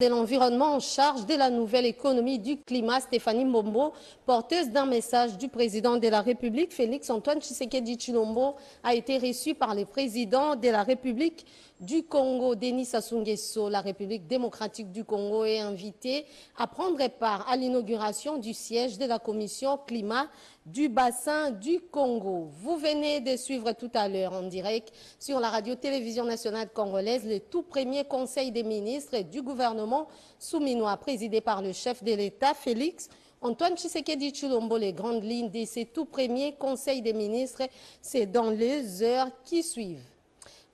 de l'environnement en charge de la nouvelle économie du climat, Stéphanie Mbombo, porteuse d'un message du président de la République, Félix-Antoine Tshisekedi Tshilombo, a été reçue par le président de la République du Congo, Denis Sassou Nguesso. La République démocratique du Congo est invitée à prendre part à l'inauguration du siège de la commission climat du bassin du Congo. Vous venez de suivre tout à l'heure en direct sur la radio-télévision nationale congolaise le tout premier conseil des ministres du gouvernement souminois présidé par le chef de l'État, Félix Antoine Tshisekedi Tshilombo. Les grandes lignes de ces tout premiers conseils des ministres, c'est dans les heures qui suivent.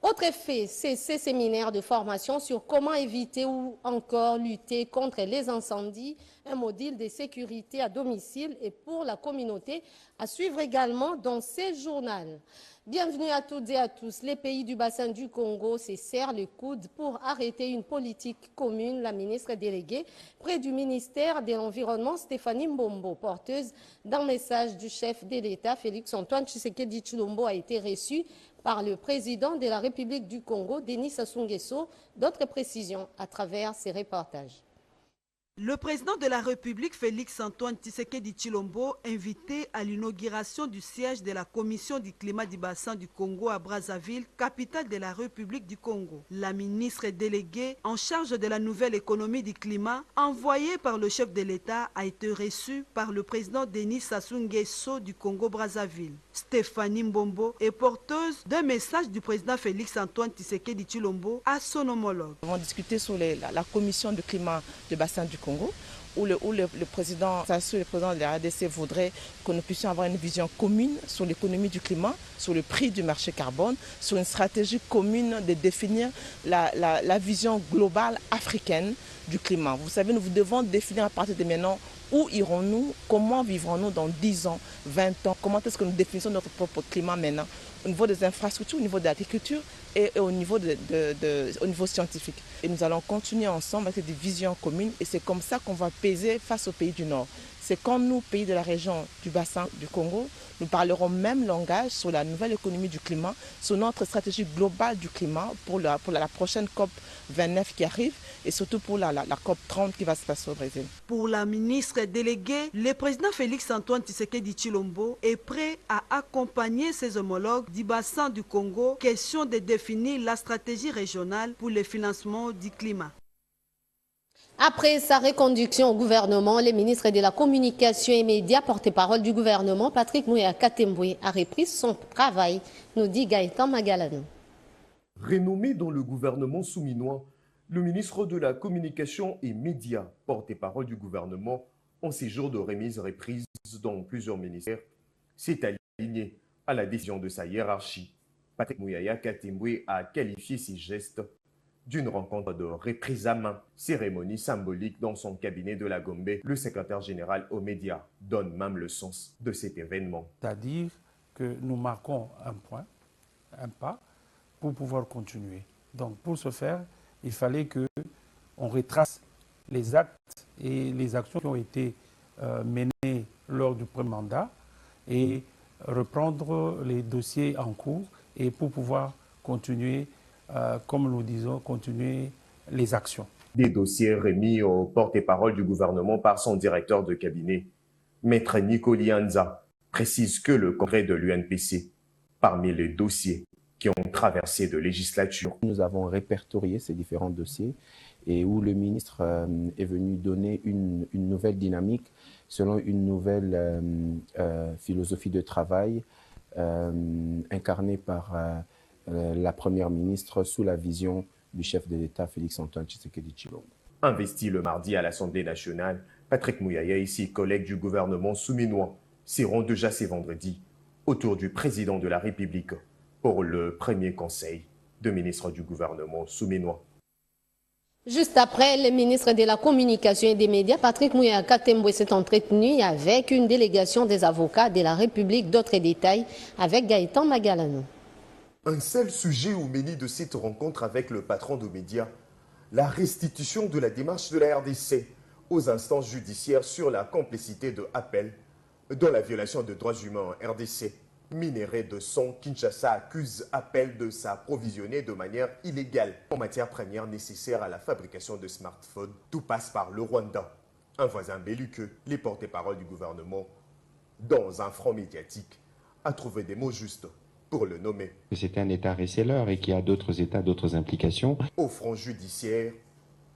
Autre fait, c'est ces séminaires de formation sur comment éviter ou encore lutter contre les incendies, un module de sécurité à domicile et pour la communauté, à suivre également dans ces journaux. Bienvenue à toutes et à tous. Les pays du bassin du Congo se serrent le coude pour arrêter une politique commune. La ministre déléguée près du ministère de l'Environnement, Stéphanie Mbombo, porteuse d'un message du chef de l'État, Félix-Antoine Tshisekedi Tshilombo, a été reçue par le président de la République du Congo, Denis Sassou Nguesso. D'autres précisions à travers ces reportages. Le président de la République, Félix-Antoine Tshisekedi Tshilombo, invité à l'inauguration du siège de la Commission du climat du bassin du Congo à Brazzaville, capitale de la République du Congo. La ministre déléguée en charge de la nouvelle économie du climat, envoyée par le chef de l'État, a été reçue par le président Denis Sassou Nguesso du Congo-Brazzaville. Stéphanie Mbombo est porteuse d'un message du président Félix-Antoine Tshisekedi Tshilombo à son homologue. Nous avons discuté sur la commission du climat du bassin du Congo, où le président Sassou, le président de la RDC, voudrait que nous puissions avoir une vision commune sur l'économie du climat, sur le prix du marché carbone, sur une stratégie commune de définir la vision globale africaine du climat. Vous savez, nous devons définir à partir de maintenant où irons-nous, comment vivrons-nous dans 10 ans, 20 ans, comment est-ce que nous définissons notre propre climat maintenant, au niveau des infrastructures, au niveau de l'agriculture et au niveau, au niveau scientifique. Et nous allons continuer ensemble avec des visions communes et c'est comme ça qu'on va peser face aux pays du Nord. C'est quand nous, pays de la région du bassin du Congo, nous parlerons même langage sur la nouvelle économie du climat, sur notre stratégie globale du climat pour la prochaine COP 29 qui arrive et surtout pour la COP 30 qui va se passer au Brésil. Pour la ministre déléguée, le président Félix-Antoine Tshisekedi Tshilombo est prêt à accompagner ses homologues du bassin du Congo, question de définir la stratégie régionale pour le financement du climat. Après sa reconduction au gouvernement, le ministre de la Communication et Médias, porte-parole du gouvernement, Patrick Mouya Katembwe, a repris son travail, nous dit Gaëtan Magalano. Renommé dans le gouvernement souminois, le ministre de la Communication et Médias, porte-parole du gouvernement, en séjour de remise-reprise dans plusieurs ministères, s'est aligné à la décision de sa hiérarchie. Patrick Mouya Katembwe a qualifié ces gestes d'une rencontre de reprise à main, cérémonie symbolique dans son cabinet de la Gombe. Le secrétaire général aux médias donne même le sens de cet événement. C'est-à-dire que nous marquons un pas pour pouvoir continuer. Donc pour ce faire, il fallait qu'on retrace les actes et les actions qui ont été menées lors du premier mandat et reprendre les dossiers en cours et pour pouvoir continuer comme nous disons, continuer les actions. Des dossiers remis au porte-parole du gouvernement par son directeur de cabinet, Maître Nico Lianza, précise que le congrès de l'UNPC, parmi les dossiers qui ont traversé de législature. Nous avons répertorié ces différents dossiers et où le ministre est venu donner une nouvelle dynamique selon une nouvelle philosophie de travail incarnée par la première ministre sous la vision du chef de l'État Félix-Antoine Tshisekedi Tshilombo. Investi le mardi à l'Assemblée nationale, Patrick Mouya et ses collègues du gouvernement souminois seront déjà ce vendredi autour du président de la République pour le premier conseil de ministres du gouvernement souminois. Juste après, le ministre de la Communication et des Médias, Patrick Mouya Katembwe, s'est entretenu avec une délégation des avocats de la République. D'autres détails avec Gaëtan Magalano. Un seul sujet au menu de cette rencontre avec le patron de médias, la restitution de la démarche de la RDC aux instances judiciaires sur la complicité de Appel dans la violation de droits humains en RDC. Minerai de son, Kinshasa accuse Apple de s'approvisionner de manière illégale en matières premières nécessaires à la fabrication de smartphones. Tout passe par le Rwanda, un voisin belliqueux. Les porte-paroles du gouvernement, dans un front médiatique, a trouvé des mots justes pour le nommer. C'est un État receleur et qui a d'autres États, d'autres implications. Au front judiciaire,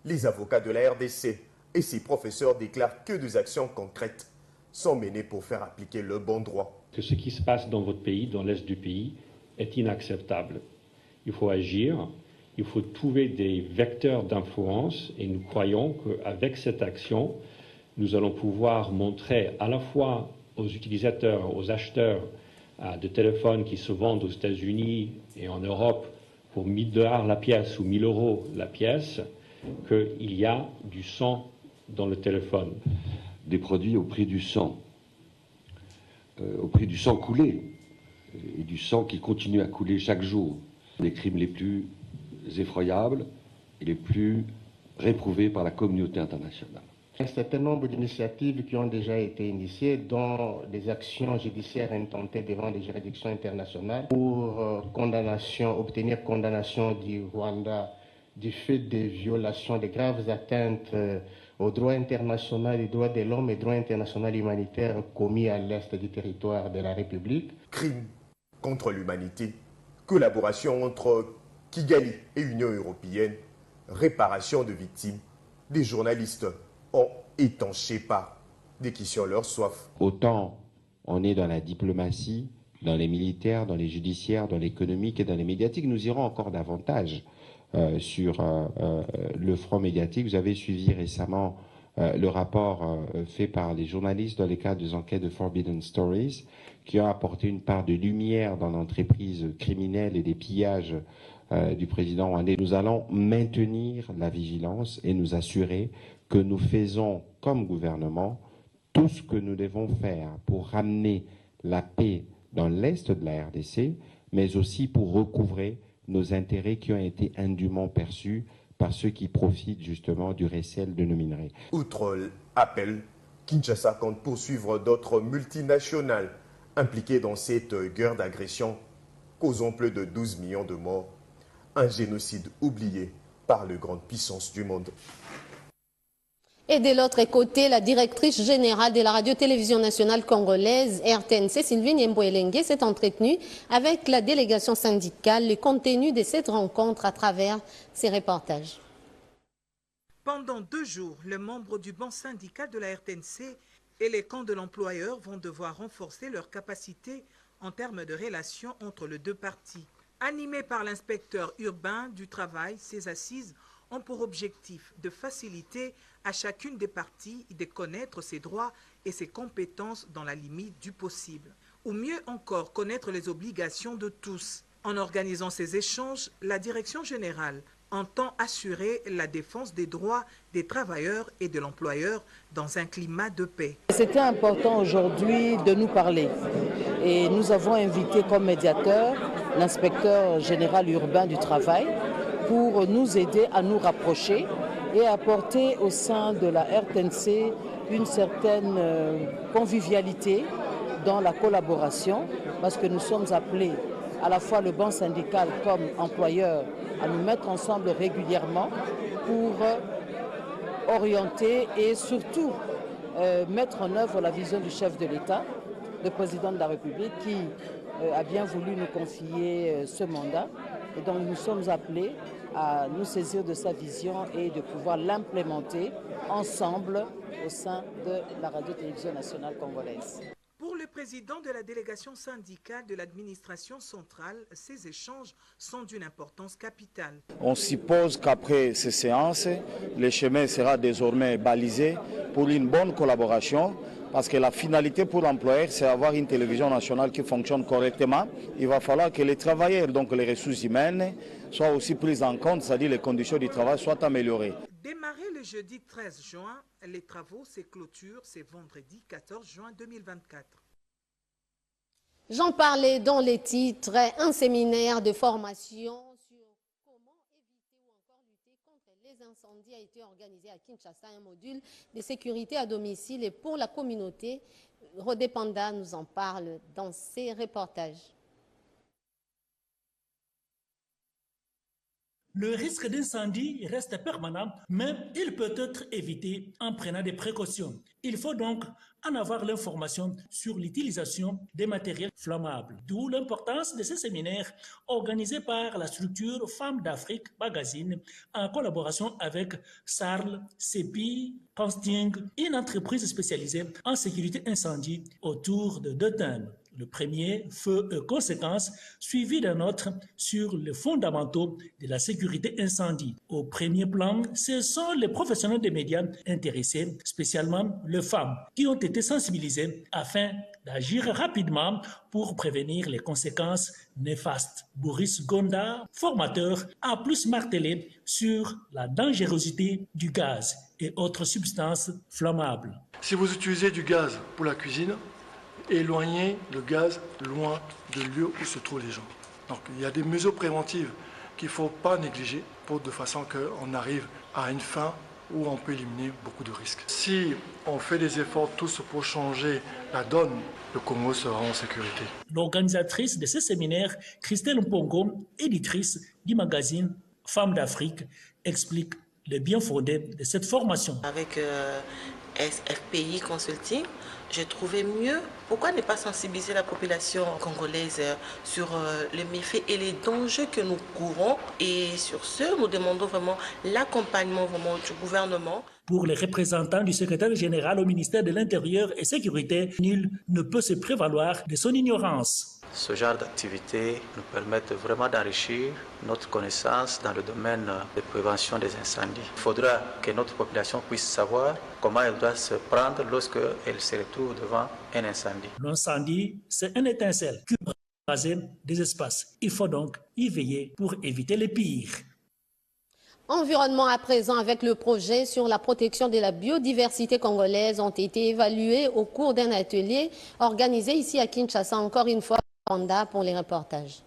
les avocats de la RDC et ses professeurs déclarent que des actions concrètes sont menées pour faire appliquer le bon droit. Que ce qui se passe dans votre pays, dans l'Est du pays, est inacceptable. Il faut agir, il faut trouver des vecteurs d'influence et nous croyons qu'avec cette action, nous allons pouvoir montrer à la fois aux utilisateurs, aux acheteurs de téléphones qui se vendent aux États-Unis et en Europe pour 1 000 $ la pièce ou 1 000 € la pièce, qu'il y a du sang dans le téléphone. Des produits au prix du sang coulé, et du sang qui continue à couler chaque jour. Les crimes les plus effroyables et les plus réprouvés par la communauté internationale. Un certain nombre d'initiatives qui ont déjà été initiées, dont des actions judiciaires intentées devant les juridictions internationales pour obtenir condamnation du Rwanda du fait des violations, des graves atteintes au droit international, les droits de l'homme et droit international humanitaire commis à l'est du territoire de la République. Crimes contre l'humanité, collaboration entre Kigali et Union européenne, réparation de victimes, des journalistes ont étanché par des questions leur soif. Autant on est dans la diplomatie, dans les militaires, dans les judiciaires, dans l'économique et dans les médiatiques, nous irons encore davantage sur le front médiatique. Vous avez suivi récemment le rapport fait par les journalistes dans le cadre des enquêtes de Forbidden Stories, qui ont apporté une part de lumière dans l'entreprise criminelle et des pillages du président rwandais. Nous allons maintenir la vigilance et nous assurer que nous faisons comme gouvernement tout ce que nous devons faire pour ramener la paix dans l'est de la RDC, mais aussi pour recouvrer nos intérêts qui ont été indûment perçus par ceux qui profitent justement du recel de nos minerais. Outre l'appel, Kinshasa compte poursuivre d'autres multinationales impliquées dans cette guerre d'agression causant plus de 12 millions de morts, un génocide oublié par les grandes puissances du monde. Et de l'autre côté, la directrice générale de la radio-télévision nationale congolaise, RTNC, Sylvie Niembo-Elenge, s'est entretenue avec la délégation syndicale. Le contenu de cette rencontre à travers ses reportages. Pendant 2 jours, les membres du banc syndical de la RTNC et les camps de l'employeur vont devoir renforcer leur capacité en termes de relations entre les deux parties. Animés par l'inspecteur urbain du travail, ces assises ont pour objectif de faciliter à chacune des parties de connaître ses droits et ses compétences dans la limite du possible. Ou mieux encore, connaître les obligations de tous. En organisant ces échanges, la direction générale entend assurer la défense des droits des travailleurs et de l'employeur dans un climat de paix. C'était important aujourd'hui de nous parler. Et nous avons invité comme médiateur l'inspecteur général urbain du travail pour nous aider à nous rapprocher et apporter au sein de la RTNC une certaine convivialité dans la collaboration, parce que nous sommes appelés, à la fois le banc syndical comme employeur, à nous mettre ensemble régulièrement pour orienter et surtout mettre en œuvre la vision du chef de l'État, le président de la République, qui a bien voulu nous confier ce mandat. Et donc nous sommes appelés à nous saisir de sa vision et de pouvoir l'implémenter ensemble au sein de la radio-télévision nationale congolaise. Pour le président de la délégation syndicale de l'administration centrale, ces échanges sont d'une importance capitale. On suppose qu'après ces séances, le chemin sera désormais balisé pour une bonne collaboration, parce que la finalité pour l'employeur, c'est avoir une télévision nationale qui fonctionne correctement. Il va falloir que les travailleurs, donc les ressources humaines, soient aussi prises en compte, c'est-à-dire les conditions du travail soient améliorées. Démarré le jeudi 13 juin, les travaux se clôturent ce vendredi 14 juin 2024. J'en parlais dans les titres, un séminaire de formation sur comment éviter ou encore lutter contre les incendies samedi a été organisé à Kinshasa un module de sécurité à domicile et pour la communauté. Rodé Panda nous en parle dans ses reportages. Le risque d'incendie reste permanent, mais il peut être évité en prenant des précautions. Il faut donc en avoir l'information sur l'utilisation des matériels flammables. D'où l'importance de ce séminaire organisé par la structure Femmes d'Afrique Magazine en collaboration avec SARL, CEPI, Consting, une entreprise spécialisée en sécurité incendie autour de 2 thèmes. Le premier, feu et conséquences, suivi d'un autre sur les fondamentaux de la sécurité incendie. Au premier plan, ce sont les professionnels des médias intéressés, spécialement les femmes, qui ont été sensibilisées afin d'agir rapidement pour prévenir les conséquences néfastes. Boris Gonda, formateur, a plus martelé sur la dangerosité du gaz et autres substances flammables. Si vous utilisez du gaz pour la cuisine, éloigner le gaz loin de lieu où se trouvent les gens. Donc il y a des mesures préventives qu'il ne faut pas négliger de façon qu'on arrive à une fin où on peut éliminer beaucoup de risques. Si on fait des efforts tous pour changer la donne, le Congo sera en sécurité. L'organisatrice de ce séminaire, Christelle Mpongo, éditrice du magazine Femmes d'Afrique, explique le bien fondé de cette formation. Avec FPI Consulting, j'ai trouvé mieux. Pourquoi ne pas sensibiliser la population congolaise sur les méfaits et les dangers que nous courons? Et sur ce, nous demandons vraiment l'accompagnement du gouvernement. Pour les représentants du secrétaire général au ministère de l'Intérieur et Sécurité, nul ne peut se prévaloir de son ignorance. Ce genre d'activités nous permettent vraiment d'enrichir notre connaissance dans le domaine de prévention des incendies. Il faudra que notre population puisse savoir comment elle doit se prendre lorsqu'elle se retrouve devant un incendie. L'incendie, c'est une étincelle qui peut raser des espaces. Il faut donc y veiller pour éviter les pires. Environnement à présent, avec le projet sur la protection de la biodiversité congolaise, ont été évalués au cours d'un atelier organisé ici à Kinshasa. Encore une fois, pour les reportages.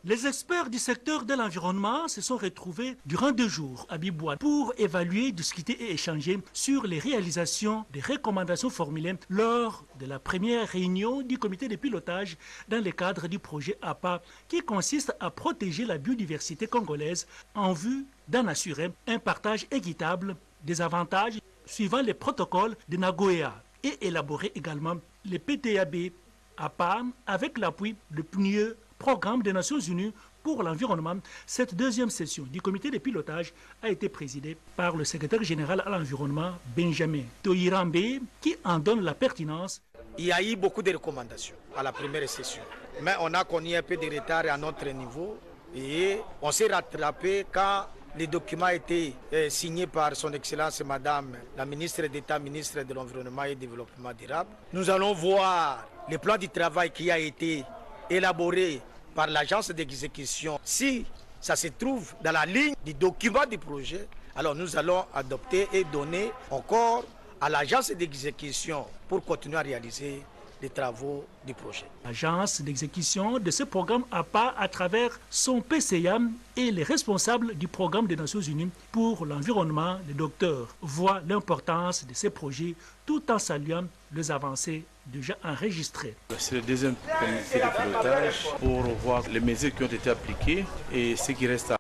Les experts du secteur de l'environnement se sont retrouvés durant 2 jours à Biboua pour évaluer, discuter et échanger sur les réalisations des recommandations formulées lors de la première réunion du comité de pilotage dans le cadre du projet APA qui consiste à protéger la biodiversité congolaise en vue d'en assurer un partage équitable des avantages suivant les protocoles de Nagoya et élaborer également les PTAB APA avec l'appui du PNUE, Programme des Nations Unies pour l'environnement. Cette deuxième session du comité de pilotage a été présidée par le secrétaire général à l'environnement, Benjamin Toyirambe, qui en donne la pertinence. Il y a eu beaucoup de recommandations à la première session, mais on a connu un peu de retard à notre niveau et on s'est rattrapé quand les documents étaient signés par son Excellence Madame la ministre d'État, ministre de l'Environnement et du Développement durable. Nous allons voir le plan du travail qui a été élaboré par l'agence d'exécution. Si ça se trouve dans la ligne du document du projet, alors nous allons adopter et donner encore à l'agence d'exécution pour continuer à réaliser les travaux du projet. L'agence d'exécution de ce programme APA, à travers son PCA et les responsables du programme des Nations Unies pour l'environnement, le docteur, voient l'importance de ces projets tout en saluant les avancées déjà enregistrées. C'est le deuxième comité de pilotage pour voir les mesures qui ont été appliquées et ce qui reste à...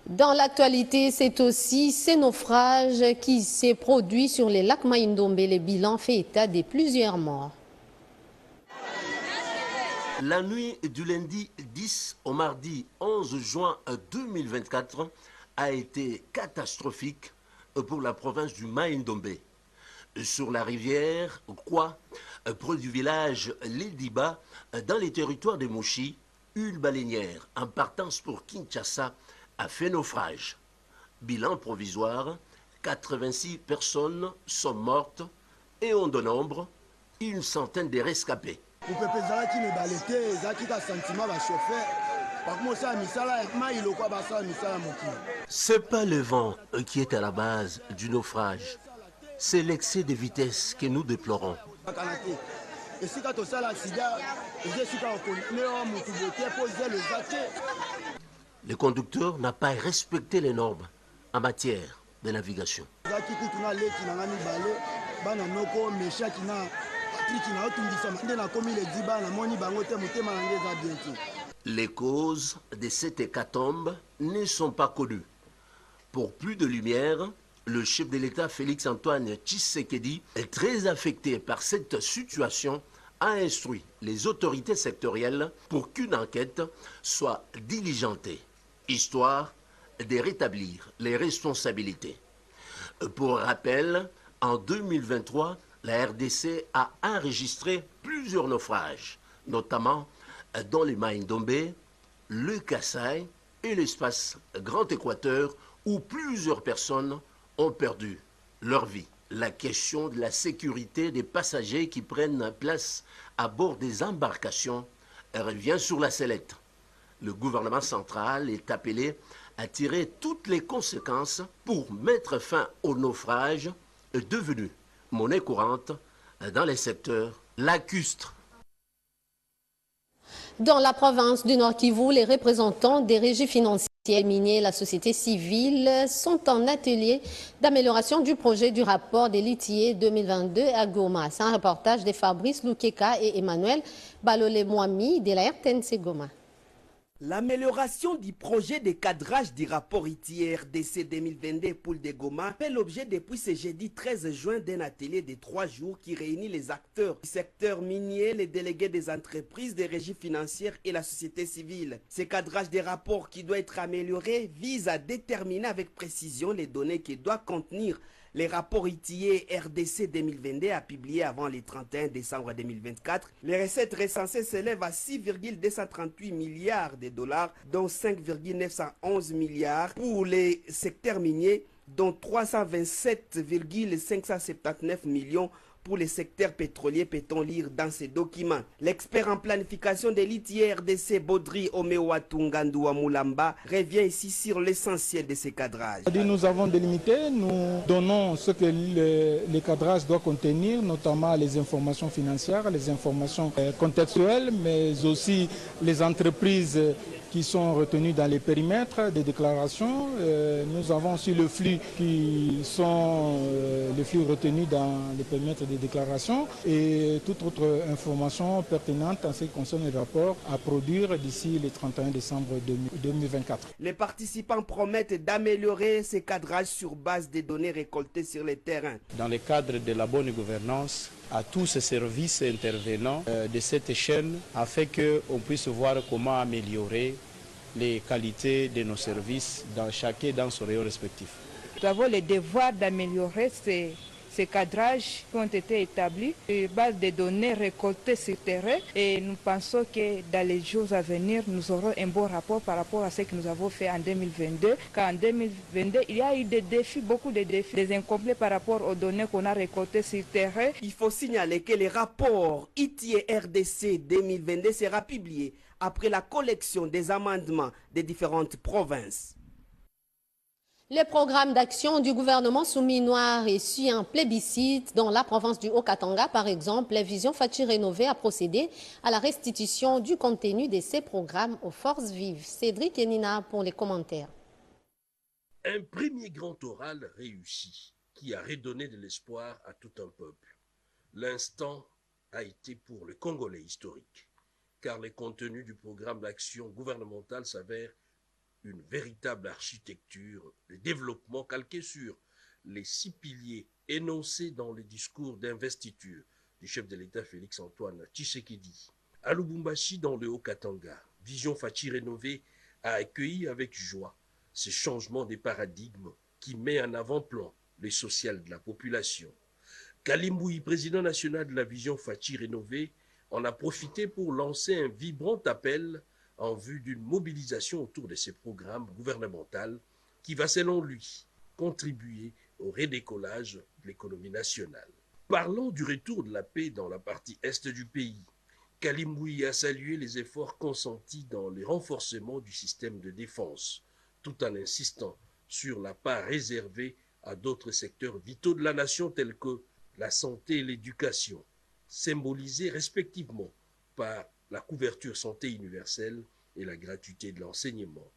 Dans l'actualité, c'est aussi ces naufrages qui s'est produit sur les lacs Mai-Ndombe. Le bilan fait état de plusieurs morts. La nuit du lundi 10 au mardi 11 juin 2024 a été catastrophique pour la province du Mai-Ndombe. Sur la rivière Kwa, près du village Lidiba, dans les territoires de Mouchi, une baleinière en partance pour Kinshasa a fait naufrage. Bilan provisoire, 86 personnes sont mortes et on de nombre une centaine de rescapés. C'est pas le vent qui est à la base du naufrage, c'est l'excès de vitesse que nous déplorons. Le conducteur n'a pas respecté les normes en matière de navigation. Les causes de cette hécatombe ne sont pas connues. Pour plus de lumière, le chef de l'État Félix-Antoine Tshisekedi est très affecté par cette situation, a instruit les autorités sectorielles pour qu'une enquête soit diligentée, histoire de rétablir les responsabilités. Pour rappel, en 2023, la RDC a enregistré plusieurs naufrages, notamment dans les Maïndombe, le Kasaï et l'espace Grand Équateur, où plusieurs personnes ont perdu leur vie. La question de la sécurité des passagers qui prennent place à bord des embarcations revient sur la sellette. Le gouvernement central est appelé à tirer toutes les conséquences pour mettre fin au naufrage devenu monnaie courante dans les secteurs lacustres. Dans la province du Nord Kivu, les représentants des régies financières miniers et la société civile sont en atelier d'amélioration du projet du rapport des litiers 2022 à Goma. C'est un reportage de Fabrice Loukeka et Emmanuel Balole-Mwami de la RTNC Goma. L'amélioration du projet de cadrage du rapport ITIR-DC 2022 pour de Goma fait l'objet depuis ce jeudi 13 juin d'un atelier de 3 jours qui réunit les acteurs du secteur minier, les délégués des entreprises, des régies financières et la société civile. Ce cadrage des rapports qui doit être amélioré vise à déterminer avec précision les données qui doivent contenir les rapports ITIE RDC 2022 à publier avant le 31 décembre 2024. Les recettes recensées s'élèvent à 6,238 milliards de dollars, dont 5,911 milliards pour les secteurs miniers, dont 327,579 millions pour les secteurs pétroliers, peut-on lire dans ces documents. L'expert en planification de l'ITIE-RDC, Baudry Omewa-Tungandoua Moulamba, revient ici sur l'essentiel de ces cadrages. Nous avons délimité, nous donnons ce que les cadrages doivent contenir, notamment les informations financières, les informations contextuelles, mais aussi les entreprises qui sont retenues dans les périmètres des déclarations. Nous avons aussi le flux qui sont les flux retenus dans les périmètres des déclarations et toute autre information pertinente en ce qui concerne les rapports à produire d'ici le 31 décembre 2024. Les participants promettent d'améliorer ces cadrages sur base des données récoltées sur le terrain. Dans le cadre de la bonne gouvernance, à tous ces services intervenants de cette chaîne, afin qu'on puisse voir comment améliorer les qualités de nos services chacun dans son rayon respectif. Nous avons le devoir d'améliorer ces cadrages qui ont été établis sur base des données récoltées sur terrain et nous pensons que dans les jours à venir, nous aurons un bon rapport par rapport à ce que nous avons fait en 2022. Car en 2022, il y a eu des défis, beaucoup de défis, des incomplets par rapport aux données qu'on a récoltées sur terrain. Il faut signaler que le rapport ITIE-RDC 2022 sera publié après la collection des amendements des différentes provinces. Le programme d'action du gouvernement souminois reçu un plébiscite dans la province du Haut-Katanga. Par exemple, la vision Fachi rénovée a procédé à la restitution du contenu de ces programmes aux forces vives. Cédric et Nina pour les commentaires. Un premier grand oral réussi qui a redonné de l'espoir à tout un peuple. L'instant a été pour le Congolais historique, car les contenus du programme d'action gouvernemental s'avèrent une véritable architecture de développement calquée sur les 6 piliers énoncés dans le discours d'investiture du chef de l'État Félix-Antoine Tshisekedi. À Lubumbashi, dans le Haut-Katanga, Vision Fachi rénovée a accueilli avec joie ce changement des paradigmes qui met en avant-plan le social de la population. Kalimboui, président national de la Vision Fachi rénovée, en a profité pour lancer un vibrant appel en vue d'une mobilisation autour de ces programmes gouvernementaux qui va, selon lui, contribuer au redécollage de l'économie nationale. Parlant du retour de la paix dans la partie est du pays, Kalimboui a salué les efforts consentis dans le renforcement du système de défense, tout en insistant sur la part réservée à d'autres secteurs vitaux de la nation tels que la santé et l'éducation, symbolisés respectivement par la couverture santé universelle et la gratuité de l'enseignement.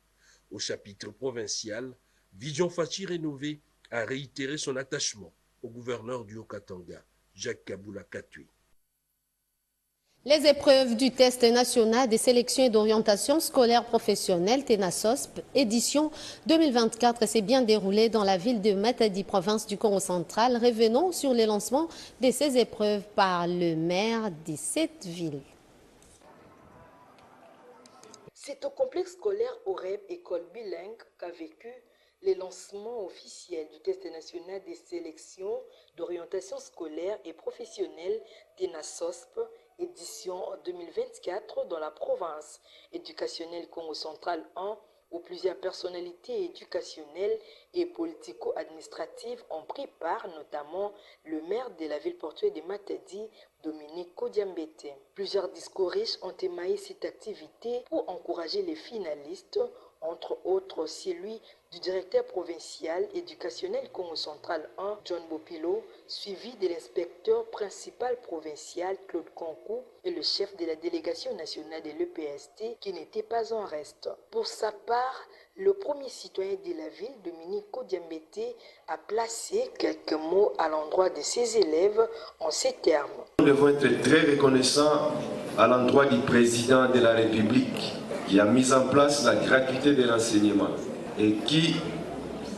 Au chapitre provincial, Vision Fachi rénovée a réitéré son attachement au gouverneur du Haut-Katanga, Jacques Kaboula Katui. Les épreuves du test national des sélections et d'orientation scolaire professionnelle TENASOSP, édition 2024, s'est bien déroulée dans la ville de Matadi, province du Congo central. Revenons sur le lancement de ces épreuves par le maire de cette ville. C'est au complexe scolaire OREB, école bilingue, qu'a vécu les lancements officiels du test national des sélections d'orientation scolaire et professionnelle TENASOSP, édition 2024 dans la province éducationnelle Congo central 1, où plusieurs personnalités éducationnelles et politico-administratives ont pris part, notamment le maire de la ville portuaire de Matadi, Dominique Kodiambete. Plusieurs discours riches ont émaillé cette activité pour encourager les finalistes, entre autres celui du directeur provincial éducationnel Congo central 1, John Bopilo, suivi de l'inspecteur principal provincial Claude Conkou et le chef de la délégation nationale de l'EPST qui n'était pas en reste. Pour sa part, le premier citoyen de la ville, Dominique Kodiambete, a placé quelques mots à l'endroit de ses élèves en ces termes. Nous devons être très reconnaissants à l'endroit du président de la République qui a mis en place la gratuité de l'enseignement et qui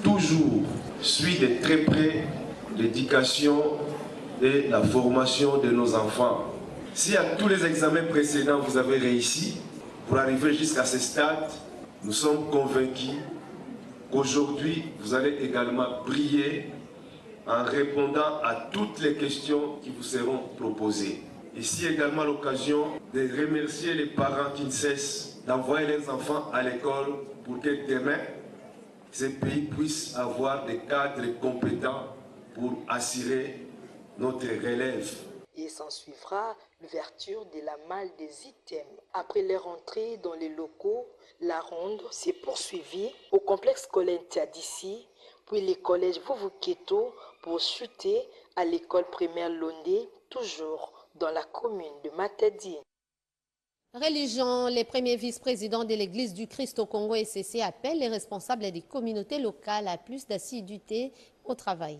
toujours suit de très près l'éducation et la formation de nos enfants. Si à tous les examens précédents vous avez réussi, pour arriver jusqu'à ce stade, nous sommes convaincus qu'aujourd'hui vous allez également briller en répondant à toutes les questions qui vous seront proposées. Ici également l'occasion de remercier les parents qui ne cessent d'envoyer leurs enfants à l'école pour que demain, ce pays puisse avoir des cadres compétents pour assurer notre relève. Et s'en suivra l'ouverture de la malle des items. Après leur entrée dans les locaux, la ronde s'est poursuivie au complexe scolaire Tiadissi, puis les collèges Vuvuketo pour chuter à l'école primaire Londé, toujours dans la commune de Matadi. Religion, les premiers vice-présidents de l'Église du Christ au Congo SCC appellent les responsables des communautés locales à plus d'assiduité au travail.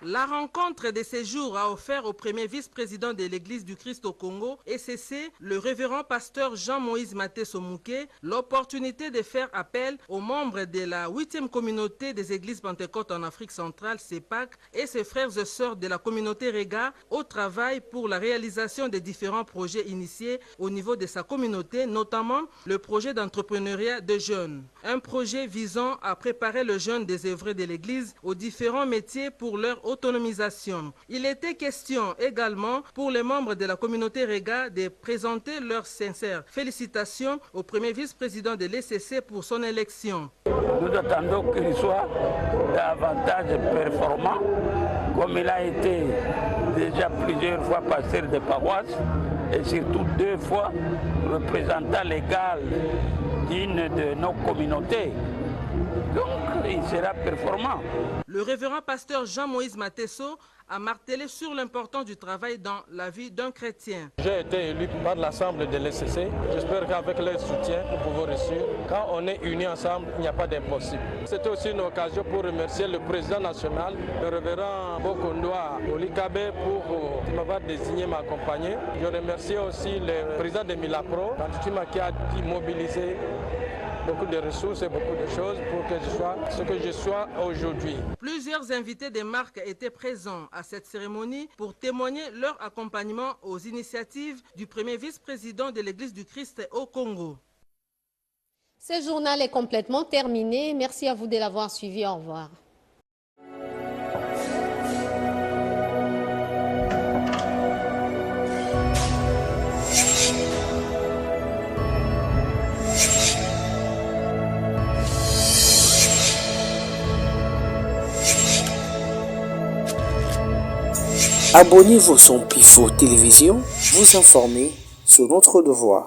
La rencontre de ces jours a offert au premier vice-président de l'Église du Christ au Congo, SCC, le révérend pasteur Jean-Moïse Maté-Somouké, l'opportunité de faire appel aux membres de la 8e communauté des églises pentecôtes en Afrique centrale, CEPAC, et ses frères et sœurs de la communauté Rega au travail pour la réalisation des différents projets initiés au niveau de sa communauté, notamment le projet d'entrepreneuriat de jeunes. Un projet visant à préparer le jeune désœuvré de l'Église aux différents métiers pour leur autonomisation. Il était question également pour les membres de la communauté Rega de présenter leurs sincères félicitations au premier vice-président de l'ECC pour son élection. Nous attendons qu'il soit davantage performant, comme il a été déjà plusieurs fois pasteur de paroisse et surtout 2 fois représentant légal d'une de nos communautés. Donc, il sera performant. Le révérend pasteur Jean-Moïse Matesso a martelé sur l'importance du travail dans la vie d'un chrétien. J'ai été élu par l'Assemblée de l'ECC. J'espère qu'avec leur soutien, nous pouvons réussir. Quand on est unis ensemble, il n'y a pas d'impossible. C'était aussi une occasion pour remercier le président national, le révérend Bokondoa Olikabe, pour m'avoir désigné m'accompagner. Je remercie aussi le président de Milapro, qui a mobilisé beaucoup de ressources et beaucoup de choses pour que je sois ce que je sois aujourd'hui. Plusieurs invités des marques étaient présents à cette cérémonie pour témoigner leur accompagnement aux initiatives du premier vice-président de l'Église du Christ au Congo. Ce journal est complètement terminé. Merci à vous de l'avoir suivi. Au revoir. Abonnez-vous sur Pifo Télévision, vous informer sur notre devoir.